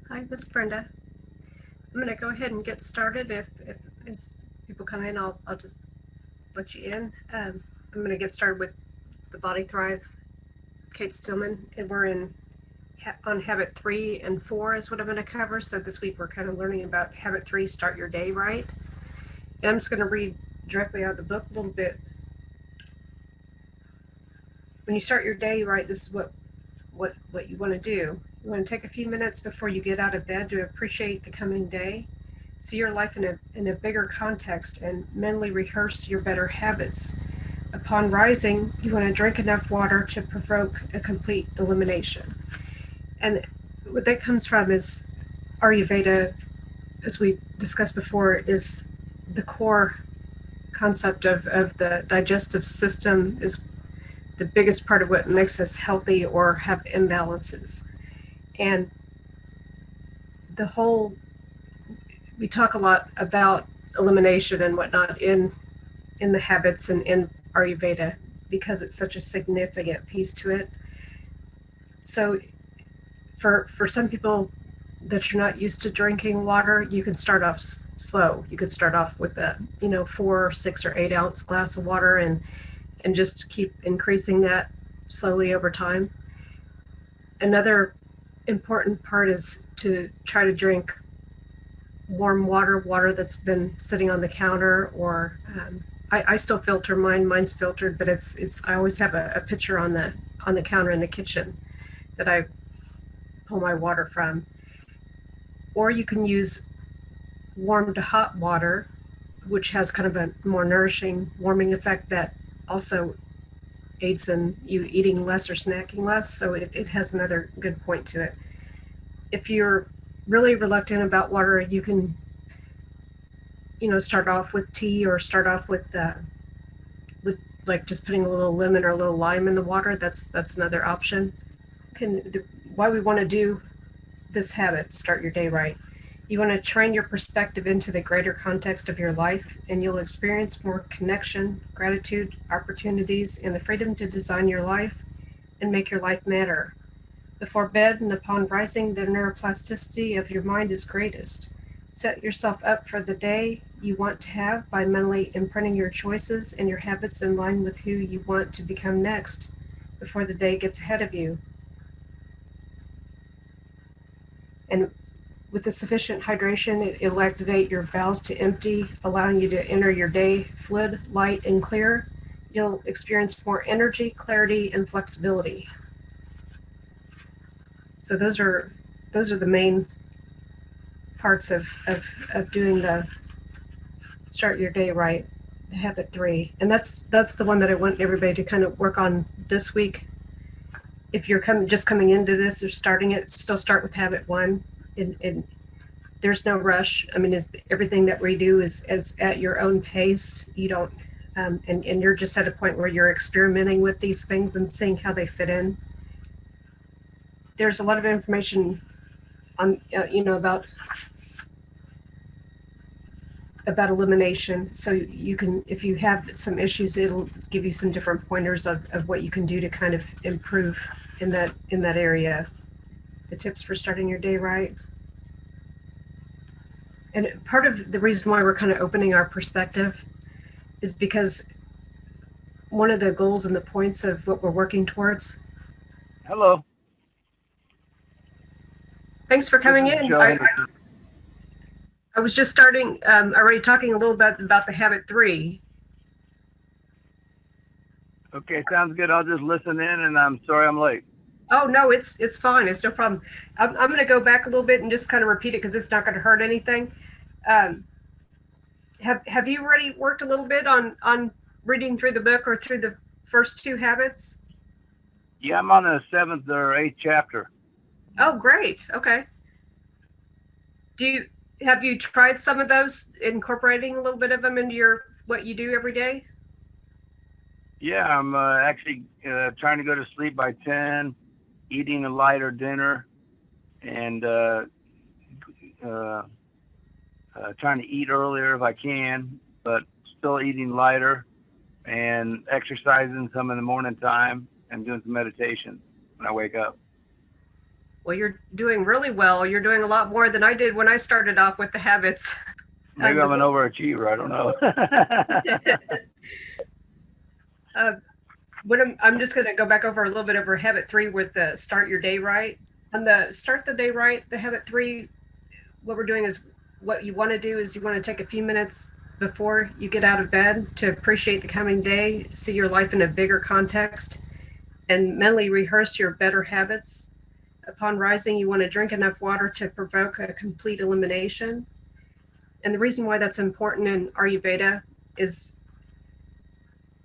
Hi, this is Brenda. I'm going to go ahead and get started. If as people come in, I'll just let you in. I'm going to get started with the Body Thrive, Kate Stillman, and we're on habit 3 and 4 is what I'm going to cover. So this week we're kind of learning about habit 3, start your day right. And I'm just going to read directly out of the book a little bit. When you start your day right, this is what you want to do. You want to take a few minutes before you get out of bed to appreciate the coming day. See your life in a bigger context and mentally rehearse your better habits. Upon rising, you want to drink enough water to provoke a complete elimination. And what that comes from is Ayurveda, as we discussed before, is the core concept of the digestive system is the biggest part of what makes us healthy or have imbalances. And the whole, we talk a lot about elimination and whatnot in the habits and in Ayurveda because it's such a significant piece to it. So for some people that you're not used to drinking water, you can start off slow. You could start off with a 4, 6, or 8 ounce glass of water and just keep increasing that slowly over time. Another important part is to try to drink warm water that's been sitting on the counter, or I still filter mine. Mine's filtered, but it's I always have a pitcher on the counter in the kitchen that I pull my water from. Or you can use warm to hot water, which has kind of a more nourishing warming effect that also aids in you eating less or snacking less. So it has another good point to it. If you're really reluctant about water, you can start off with tea or start off with like just putting a little lemon or a little lime in the water. That's another option. Why we want to do this habit, start your day right. You want to train your perspective into the greater context of your life, and you'll experience more connection, gratitude, opportunities, and the freedom to design your life and make your life matter. Before bed and upon rising, the neuroplasticity of your mind is greatest. Set yourself up for the day you want to have by mentally imprinting your choices and your habits in line with who you want to become next before the day gets ahead of you. And with the sufficient hydration, it'll activate your valves to empty, allowing you to enter your day fluid, light, and clear. You'll experience more energy, clarity, and flexibility. So those are the main parts of doing the start your day right, habit 3. And that's the one that I want everybody to kind of work on this week. If you're just coming into this or starting it, still start with habit 1. And there's no rush. I mean, everything that we do is at your own pace. You don't and you're just at a point where you're experimenting with these things and seeing how they fit in. There's a lot of information on about elimination. So you can, if you have some issues, it'll give you some different pointers of what you can do to kind of improve in that area. The tips for starting your day right. And part of the reason why we're kind of opening our perspective is because one of the goals and the points of what we're working towards. Hello, Thanks for this coming is in. Joe Henderson. I was just starting already talking a little bit about the habit 3. Okay, sounds good. I'll just listen in, and I'm sorry I'm late. Oh no, it's fine. It's no problem. I'm going to go back a little bit and just kind of repeat it because it's not going to hurt anything. Um, have you already worked a little bit on reading through the book or through the first 2 habits? Yeah, I'm on the 7th or 8th chapter. Oh, great. Okay. Do you have you tried some of those, incorporating a little bit of them into your what you do every day? Yeah, I'm actually trying to go to sleep by 10, eating a lighter dinner, and uh, trying to eat earlier if I can, but still eating lighter, and exercising some in the morning time, and doing some meditation when I wake up. Well, you're doing really well. You're doing a lot more than I did when I started off with the habits. Maybe I'm an overachiever. I don't know. uh, I'm just going to go back over a little bit over habit 3 with the start your day right. On the start the day right, the habit 3, what we're doing is what you want to do is you want to take a few minutes before you get out of bed to appreciate the coming day, see your life in a bigger context, and mentally rehearse your better habits. Upon rising, you want to drink enough water to provoke a complete elimination. And the reason why that's important in Ayurveda is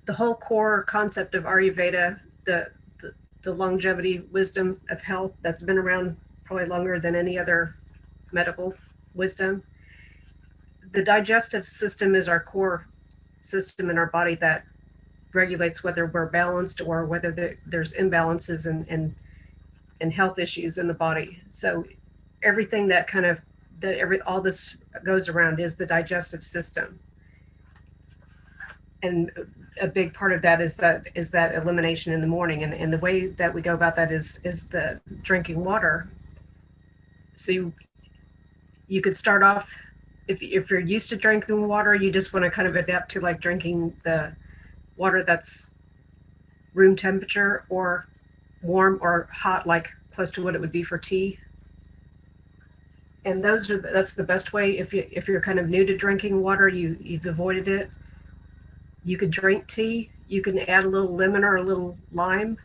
the whole core concept of Ayurveda, the longevity wisdom of health that's been around probably longer than any other medical wisdom. The digestive system is our core system in our body that regulates whether we're balanced or whether there's imbalances and health issues in the body. So everything that kind of all this goes around is the digestive system, and a big part of that is that elimination in the morning, and the way that we go about that is the drinking water. So you could start off, if you're used to drinking water, you just want to kind of adapt to like drinking the water that's room temperature or warm or hot, like close to what it would be for tea. And that's the best way. If you're kind of new to drinking water, you've avoided it. You could drink tea. You can add a little lemon or a little lime.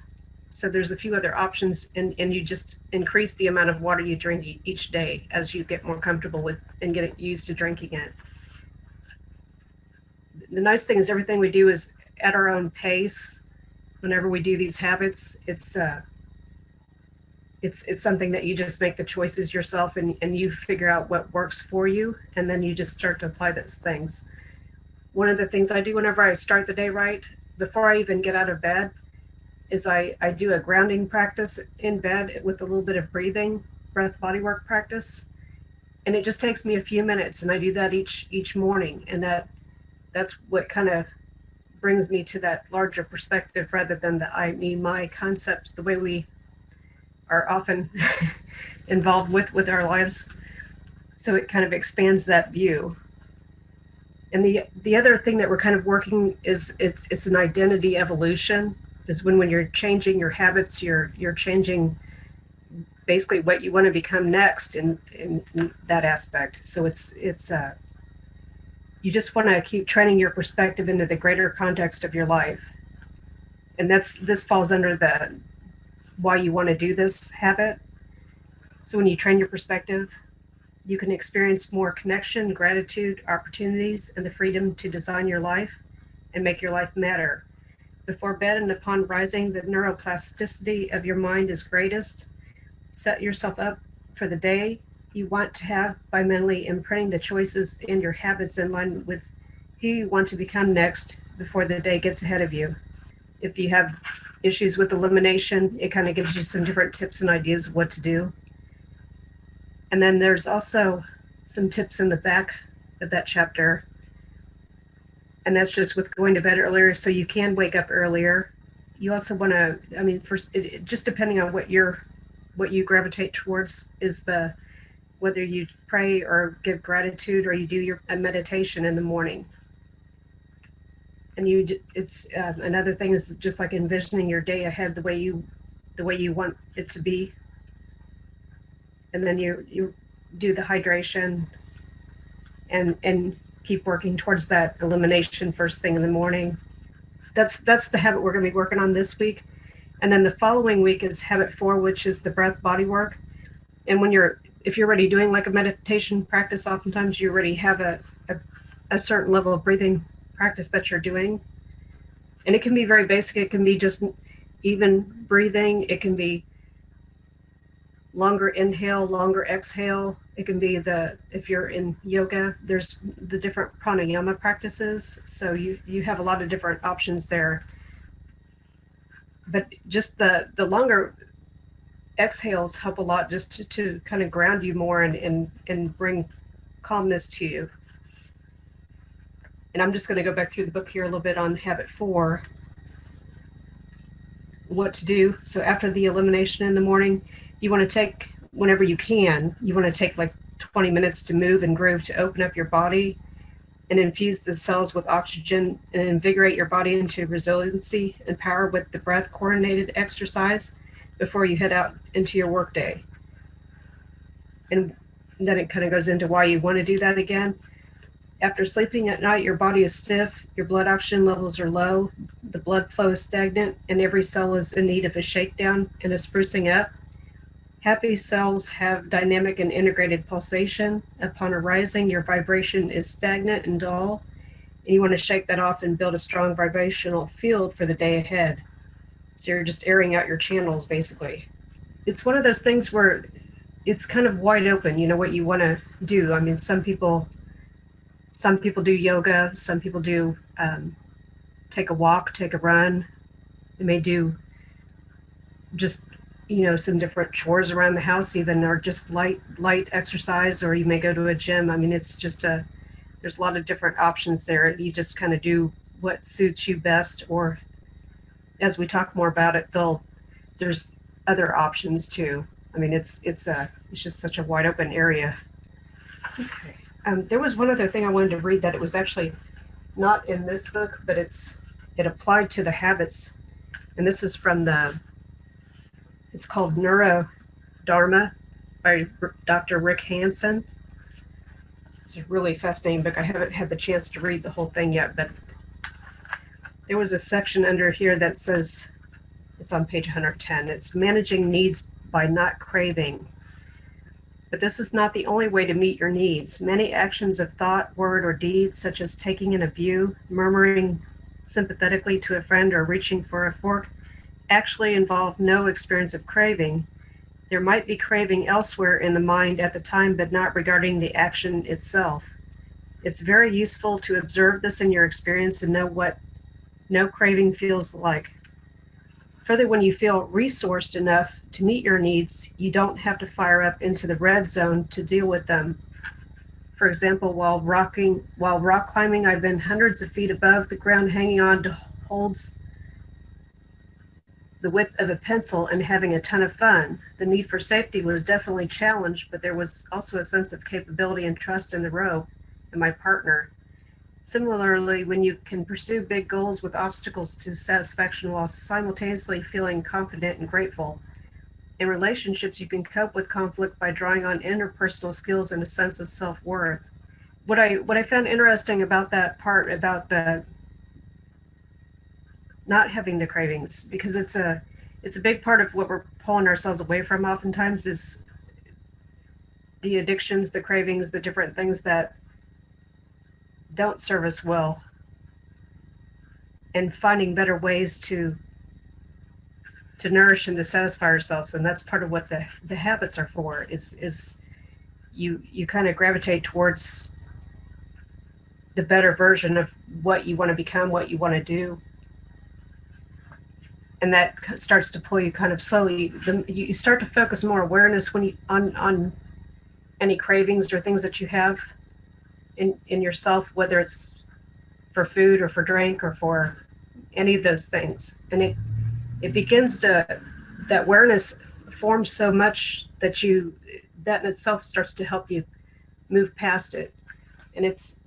So there's a few other options, and you just increase the amount of water you drink each day as you get more comfortable with and get used to drinking it. The nice thing is everything we do is at our own pace. Whenever we do these habits, it's something that you just make the choices yourself, and you figure out what works for you, and then you just start to apply those things. One of the things I do whenever I start the day right, before I even get out of bed, is I do a grounding practice in bed with a little bit of breathing, breath body work practice. And it just takes me a few minutes, and I do that each morning. And that's what kind of brings me to that larger perspective rather than the I, me, my concept, the way we are often involved with our lives. So it kind of expands that view. And the other thing that we're kind of working is it's an identity evolution. Is when you're changing your habits, you're changing basically what you want to become next in that aspect. So it's you just want to keep training your perspective into the greater context of your life. And this falls under the why you want to do this habit. So when you train your perspective, you can experience more connection, gratitude, opportunities, and the freedom to design your life and make your life matter. Before bed and upon rising, the neuroplasticity of your mind is greatest. Set yourself up for the day you want to have by mentally imprinting the choices in your habits in line with who you want to become next before the day gets ahead of you. If you have issues with elimination, it kind of gives you some different tips and ideas of what to do. And then there's also some tips in the back of that chapter. And that's just with going to bed earlier so you can wake up earlier. You also want to, I mean, just depending on what you gravitate towards is whether you pray or give gratitude or you do a meditation in the morning. And it's another thing is just like envisioning your day ahead the way you want it to be. And then you do the hydration and keep working towards that elimination first thing in the morning. That's the habit we're going to be working on this week. And then the following week is habit 4, which is the breath body work. And if you're already doing like a meditation practice, oftentimes you already have a certain level of breathing practice that you're doing. And it can be very basic. It can be just even breathing. It can be longer inhale, longer exhale. It can be if you're in yoga, there's the different pranayama practices. So you have a lot of different options there. But just the longer exhales help a lot just to kind of ground you more and bring calmness to you. And I'm just going to go back through the book here a little bit on habit 4, what to do. So after the elimination in the morning, You want to take, whenever you can, you want to take like 20 minutes to move and groove to open up your body and infuse the cells with oxygen and invigorate your body into resiliency and power with the breath coordinated exercise before you head out into your workday. And then it kind of goes into why you want to do that again. After sleeping at night, your body is stiff, your blood oxygen levels are low, the blood flow is stagnant, and every cell is in need of a shakedown and a sprucing up. Happy cells have dynamic and integrated pulsation. Upon arising, your vibration is stagnant and dull, and you want to shake that off and build a strong vibrational field for the day ahead. So you're just airing out your channels, basically. It's one of those things where it's kind of wide open, what you want to do. I mean, some people do yoga, some people do take a walk, take a run. They may do just some different chores around the house, even, or just light exercise, or you may go to a gym. I mean, it's just there's a lot of different options there. You just kind of do what suits you best, or as we talk more about it, there's other options too. I mean, it's just such a wide open area. Okay. There was one other thing I wanted to read that it was actually not in this book, but it applied to the habits, and this is from it's called Neuro Dharma by Dr. Rick Hansen. It's a really fascinating book. I haven't had the chance to read the whole thing yet, but there was a section under here that says, it's on page 110, it's managing needs by not craving. But this is not the only way to meet your needs. Many actions of thought, word, or deed, such as taking in a view, murmuring sympathetically to a friend, or reaching for a fork, actually involve no experience of craving. There might be craving elsewhere in the mind at the time, but not regarding the action itself. It's very useful to observe this in your experience and know what no craving feels like. Further, when you feel resourced enough to meet your needs, you don't have to fire up into the red zone to deal with them. For example, while rock climbing, I've been hundreds of feet above the ground, hanging on to holds the width of a pencil and having a ton of fun. The need for safety was definitely challenged, but there was also a sense of capability and trust in the rope and my partner. Similarly, when you can pursue big goals with obstacles to satisfaction while simultaneously feeling confident and grateful. In relationships, you can cope with conflict by drawing on interpersonal skills and a sense of self-worth. What I found interesting about that part about the not having the cravings, because it's a big part of what we're pulling ourselves away from oftentimes, is the addictions, the cravings, the different things that don't serve us well, and finding better ways to nourish and to satisfy ourselves. And that's part of what the habits are for, is you kind of gravitate towards the better version of what you want to become, what you want to do. And that starts to pull you kind of slowly. You start to focus more awareness when you on any cravings or things that you have in yourself, whether it's for food or for drink or for any of those things. And it begins to, that awareness forms so much that that in itself starts to help you move past it. And it's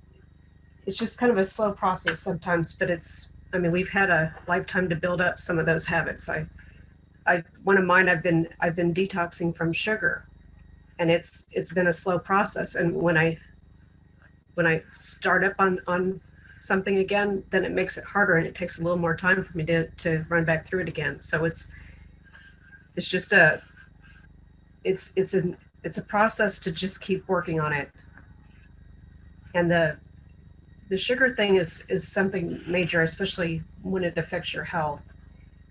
just kind of a slow process sometimes, but we've had a lifetime to build up some of those habits. One of mine, I've been detoxing from sugar, and it's been a slow process. And when I start up on something again, then it makes it harder, and it takes a little more time for me to run back through it again. So it's a process to just keep working on it. And the sugar thing is something major, especially when it affects your health.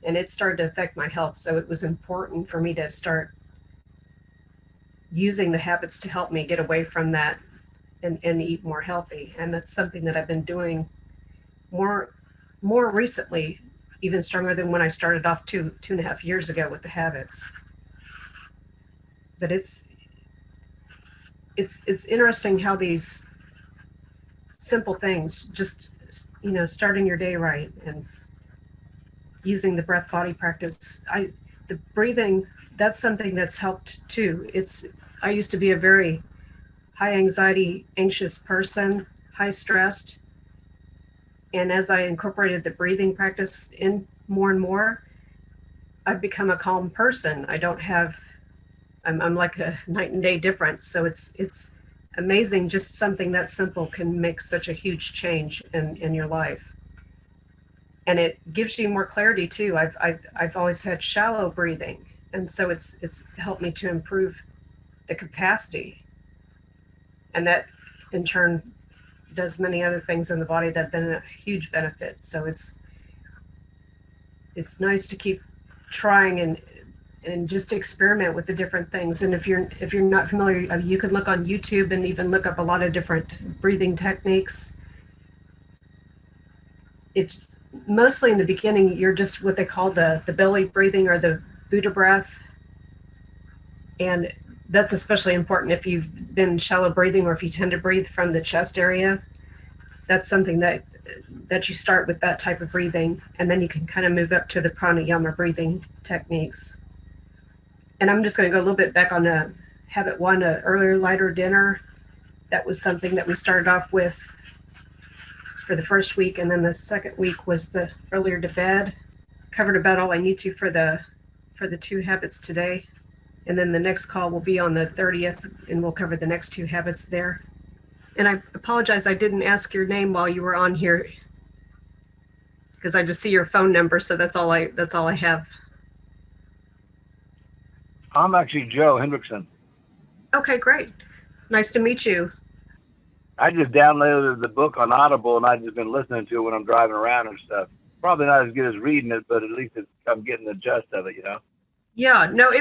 And it started to affect my health, so it was important for me to start using the habits to help me get away from that and eat more healthy. And that's something that I've been doing more recently, even stronger than when I started off 2.5 years ago with the habits. But it's interesting how these simple things, just starting your day right and using the breath body practice. the breathing, that's something that's helped too. I used to be a very high anxiety, anxious person, high stressed. And as I incorporated the breathing practice in more and more, I've become a calm person. I'm like a night and day difference. So it's amazing. Just something that simple can make such a huge change in your life. And it gives you more clarity too. I've always had shallow breathing. And so it's helped me to improve the capacity. And that in turn does many other things in the body that have been a huge benefit. So it's nice to keep trying and just experiment with the different things. And if you're not familiar, you could look on YouTube and even look up a lot of different breathing techniques. It's mostly in the beginning, you're just what they call the belly breathing or the Buddha breath. And that's especially important if you've been shallow breathing or if you tend to breathe from the chest area. That's something that you start with that type of breathing, and then you can kind of move up to the pranayama breathing techniques. And I'm just going to go a little bit back on habit 1, earlier, lighter dinner. That was something that we started off with for the first week, and then the second week was the earlier to bed. Covered about all I need to for the 2 habits today. And then the next call will be on the 30th, and we'll cover the next 2 habits there. And I apologize, I didn't ask your name while you were on here because I just see your phone number, so that's all I have. I'm actually Joe Hendrickson. Okay, great. Nice to meet you. I just downloaded the book on Audible, and I've just been listening to it when I'm driving around and stuff. Probably not as good as reading it, but at least I'm getting the gist of it, you know? Yeah, no,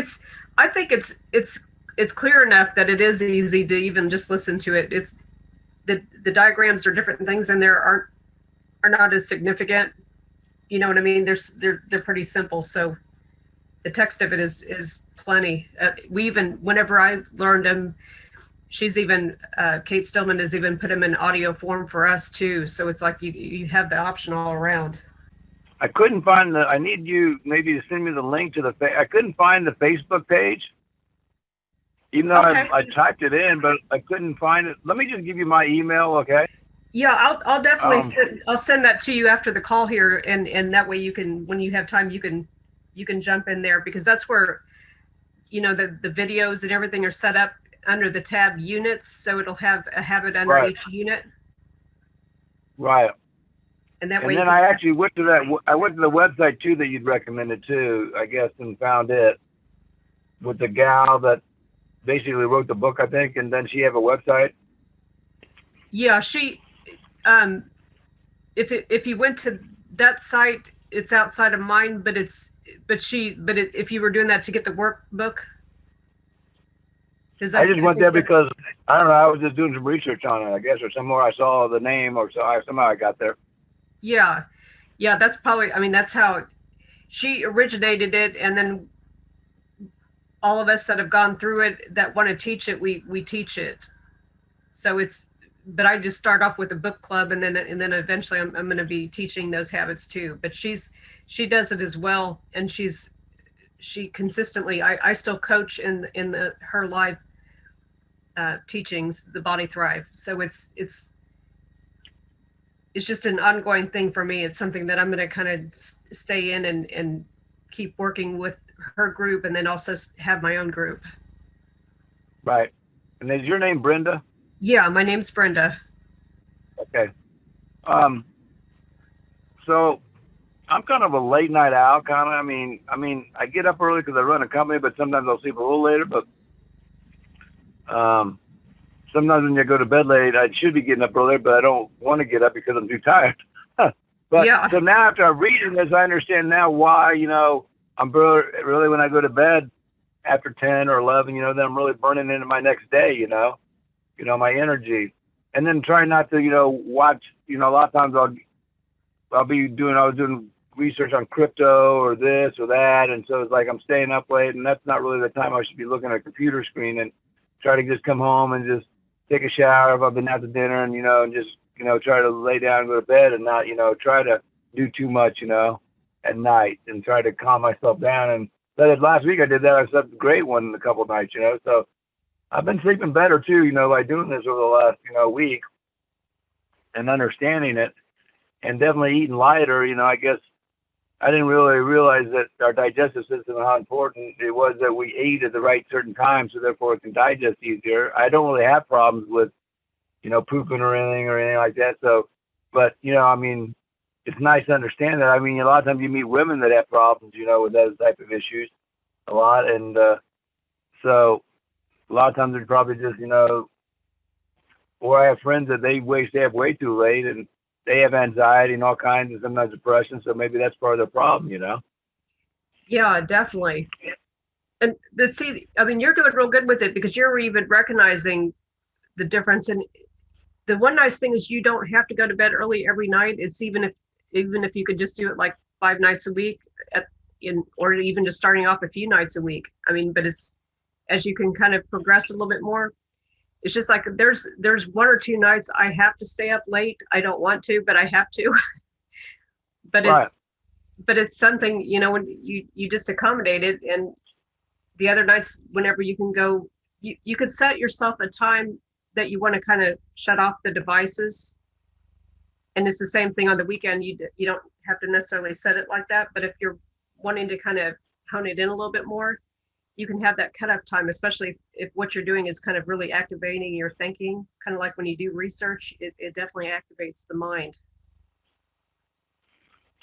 I think it's clear enough that it is easy to even just listen to it. It's the diagrams or different things in there are not as significant. You know what I mean? They're pretty simple. So the text of it is plenty. Whenever I learned them, Kate Stillman has even put them in audio form for us too. So it's like you have the option all around. I couldn't find I need you maybe to send me the link to I couldn't find the Facebook page. Even though Okay. I typed it in, but I couldn't find it. Let me just give you my email, okay? Yeah, I'll definitely I'll send that to you after the call here, and that way you can, when you have time, you can jump in there, because that's where the videos and everything are set up under the tab units, so it'll have a habit under each unit. Right. And that way. And then I actually went to I went to the website too that you'd recommended too, I guess, and found it with the gal that basically wrote the book, I think, and then she have a website. Yeah, she if you went to that site, it's outside of mine, but if you were doing that to get the workbook. I just went there because I don't know, I was just doing some research on it, I guess, or somewhere I saw the name, or somehow I got there. Yeah, that's probably, that's how she originated it, and then all of us that have gone through it that want to teach it, we teach it. So but I just start off with a book club, and then eventually I'm going to be teaching those habits too. But she does it as well, and she consistently, I still coach in her live teachings, the Body Thrive. So it's just an ongoing thing for me. It's something that I'm going to kind of stay in and keep working with her group, and then also have my own group. Right. And is your name Brenda? Yeah, my name's Brenda. Okay. So I'm kind of a late night owl, kind of. I mean, I get up early because I run a company, but sometimes I'll sleep a little later. But sometimes when you go to bed late, I should be getting up earlier, but I don't want to get up because I'm too tired. But yeah. So now after reading this, I understand now why, I'm really, when I go to bed after 10 or 11, then I'm really burning into my next day, my energy. And then try not to, watch, a lot of times I was doing research on crypto or this or that. And so it's like I'm staying up late, and that's not really the time I should be looking at a computer screen, and try to just come home and just take a shower if I've been out to dinner, and, and just, try to lay down and go to bed, and not, try to do too much, at night, and try to calm myself down. And But last week I did that. I slept a great one a couple of nights, you know. So I've been sleeping better too, you know, by doing this over the last, you know, week and understanding it, and definitely eating lighter. You know, I guess I didn't really realize that our digestive system, how important it was that we ate at the right certain time, so therefore it can digest easier. I don't really have problems with, you know, pooping or anything like that. So, but you know, I mean, it's nice to understand that. I mean, a lot of times you meet women that have problems, you know, with those type of issues a lot, and so a lot of times they're probably just, you know, or I have friends that stay up way too late, and they have anxiety and all kinds of sometimes depression. So maybe that's part of the problem, you know. Yeah, definitely. And but see, I mean, you're doing real good with it because you're even recognizing the difference. And the one nice thing is you don't have to go to bed early every night. It's even if you could just do it like 5 nights a week or even just starting off a few nights a week. I mean, but it's as you can kind of progress a little bit more, it's just like there's 1 or 2 nights I have to stay up late. I don't want to, but I have to. but Right. it's something, you know, when you just accommodate it. And the other nights, whenever you can go, you could set yourself a time that you want to kind of shut off the devices. And it's the same thing on the weekend. You don't have to necessarily set it like that, but if you're wanting to kind of hone it in a little bit more, you can have that cutoff time, especially if what you're doing is kind of really activating your thinking, kind of like when you do research, it definitely activates the mind.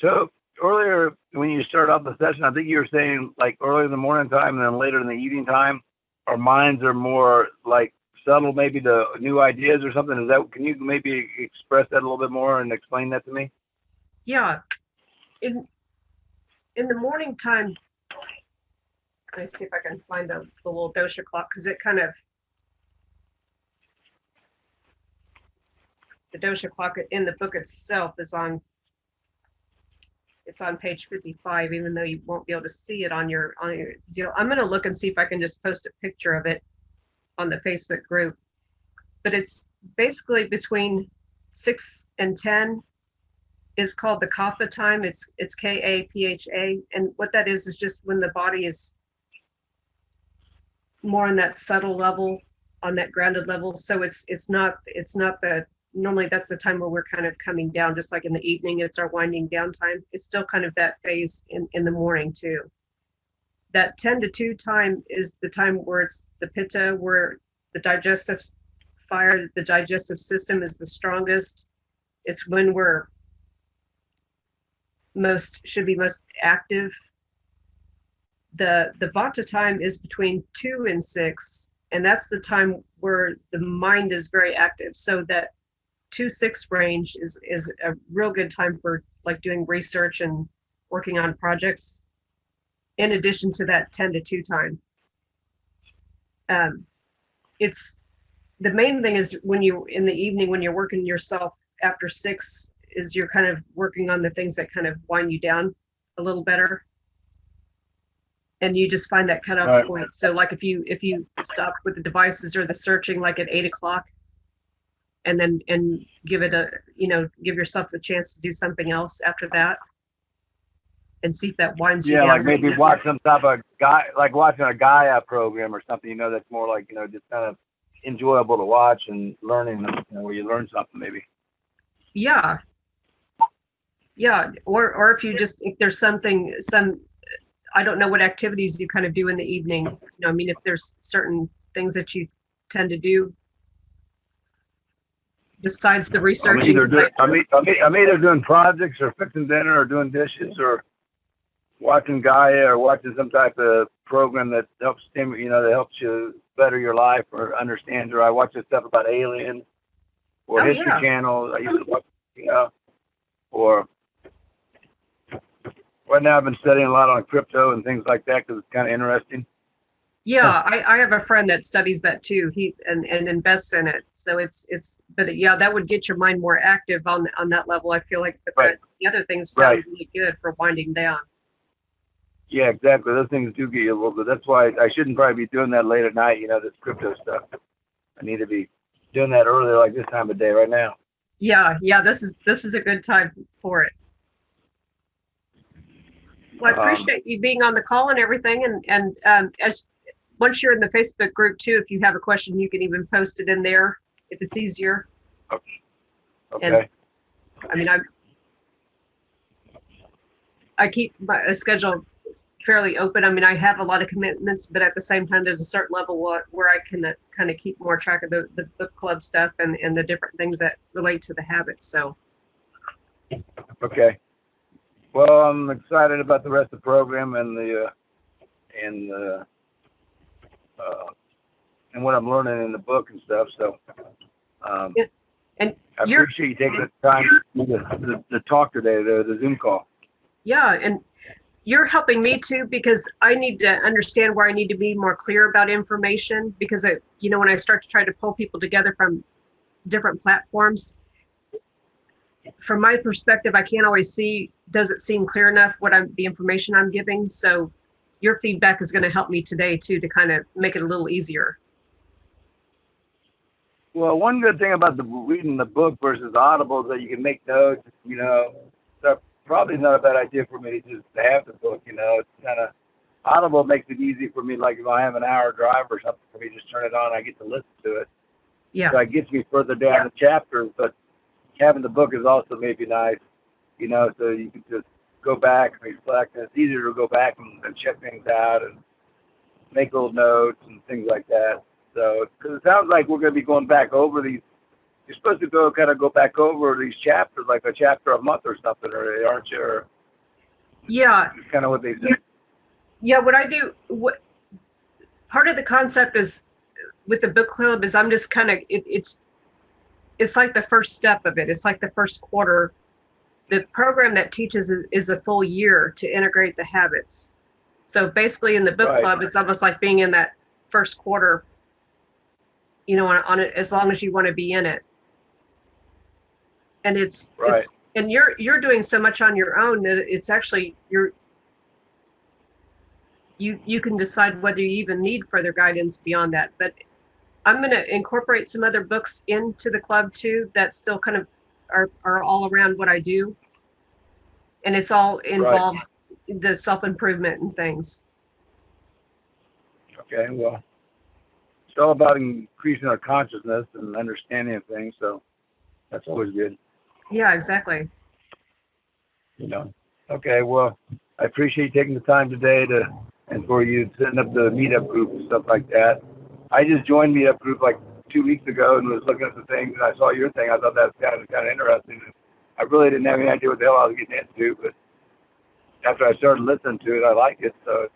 So earlier when you started off the session, I think you were saying like earlier in the morning time and then later in the evening time, our minds are more like subtle, maybe to new ideas or something. Is that? Can you maybe express that a little bit more and explain that to me? Yeah, in the morning time, let me see if I can find the little dosha clock, because it kind of, the dosha clock in the book itself is on, it's on page 55, even though you won't be able to see it on your deal. I'm going to look and see if I can just post a picture of it on the Facebook group. But it's basically between 6 and 10 is called the kapha time. It's Kapha, and what that is just when the body is more on that subtle level, on that grounded level. So it's not the, normally that's the time where we're kind of coming down, just like in the evening, it's our winding down time. It's still kind of that phase in the morning too. That 10 to 2 time is the time where it's the pitta, where the digestive fire, the digestive system is the strongest. It's when we're should be most active. The vata time is between 2 and 6, and that's the time where the mind is very active. So that 2-6 range is a real good time for like doing research and working on projects, in addition to that 10 to 2 time. It's the main thing is when you in the evening, when you're working yourself after 6, is you're kind of working on the things that kind of wind you down a little better, and you just find that cutoff Right. point. So like if you stop with the devices or the searching like at 8 o'clock, and then give it a, you know, give yourself a chance to do something else after that, and see if that winds you down. Yeah, like maybe watch some type of like watching a Gaia program or something, you know, that's more like, you know, just kind of enjoyable to watch and learning, you know, where you learn something maybe. Yeah. Or if there's something, I don't know what activities you kind of do in the evening. You know, I mean, if there's certain things that you tend to do besides the researching. I'm either doing projects or fixing dinner or doing dishes or watching Gaia or watching some type of program that helps that helps you better your life or understand. Or I watch this stuff about aliens or History Channel. I used to watch, you know, or right now I've been studying a lot on crypto and things like that because it's kind of interesting. Yeah, I have a friend that studies that too. He and invests in it. So but yeah, that would get your mind more active on that level. I feel like the other things sound really good for winding down. Yeah, exactly. Those things do get you a little bit. That's why I shouldn't probably be doing that late at night, you know, this crypto stuff. I need to be doing that earlier, like this time of day right now. Yeah, this is a good time for it. Well, I appreciate you being on the call and everything. And as once you're in the Facebook group too, if you have a question, you can even post it in there if it's easier. Okay. And I mean, I keep my schedule fairly open. I mean, I have a lot of commitments, but at the same time, there's a certain level where I can kind of keep more track of the book club stuff and the different things that relate to the habits. So. Okay. Well, I'm excited about the rest of the program and what I'm learning in the book and stuff. So, Yeah. And I appreciate you taking the time to talk today, the Zoom call. Yeah, and you're helping me too, because I need to understand where I need to be more clear about information, because when I start to try to pull people together from different platforms, from my perspective, I can't always see, does it seem clear enough the information I'm giving? So your feedback is going to help me today too, to kind of make it a little easier. Well, one good thing about reading the book versus Audible is that you can make notes, so probably not a bad idea for me to just have the book, It's kind of, Audible makes it easy for me, like if I have an hour drive or something, for me just turn it on, I get to listen to it. Yeah. So it gets me further down the chapters, but having the book is also maybe nice, so you can just go back and reflect, and it's easier to go back and check things out and make little notes and things like that. So, because it sounds like we're going to be going back over these. You're supposed to go back over these chapters, like a chapter a month or something, aren't you? Or, yeah. It's kind of what they said. Yeah, part of the concept is with the book club is I'm just kind of, it's like the first step of it. It's like the first quarter. The program that teaches is a full year to integrate the habits. So basically in the book club, it's almost like being in that first quarter, on it, as long as you want to be in it. And it's and you're doing so much on your own that it's actually you can decide whether you even need further guidance beyond that. But I'm going to incorporate some other books into the club too that still kind of are all around what I do, and it's all involved the self-improvement and things. Okay, well, it's all about increasing our consciousness and understanding of things, so that's always good. Yeah, exactly. Okay, well, I appreciate you taking the time today and for you setting up the meetup group and stuff like that. I just joined meetup group like 2 weeks ago and was looking at the things, and I saw your thing. I thought that was kind of interesting. I really didn't have any idea what the hell I was getting into, but after I started listening to it, I like it. So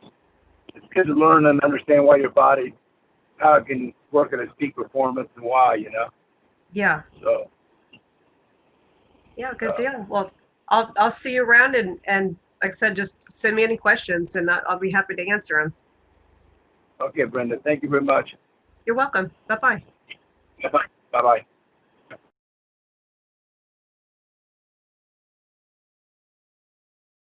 it's good to learn and understand why your body, how it can work at its peak performance and why, Yeah. So. Yeah, good deal. Well, I'll see you around, and like I said, just send me any questions, and I'll be happy to answer them. Okay, Brenda. Thank you very much. You're welcome. Bye-bye. Bye-bye.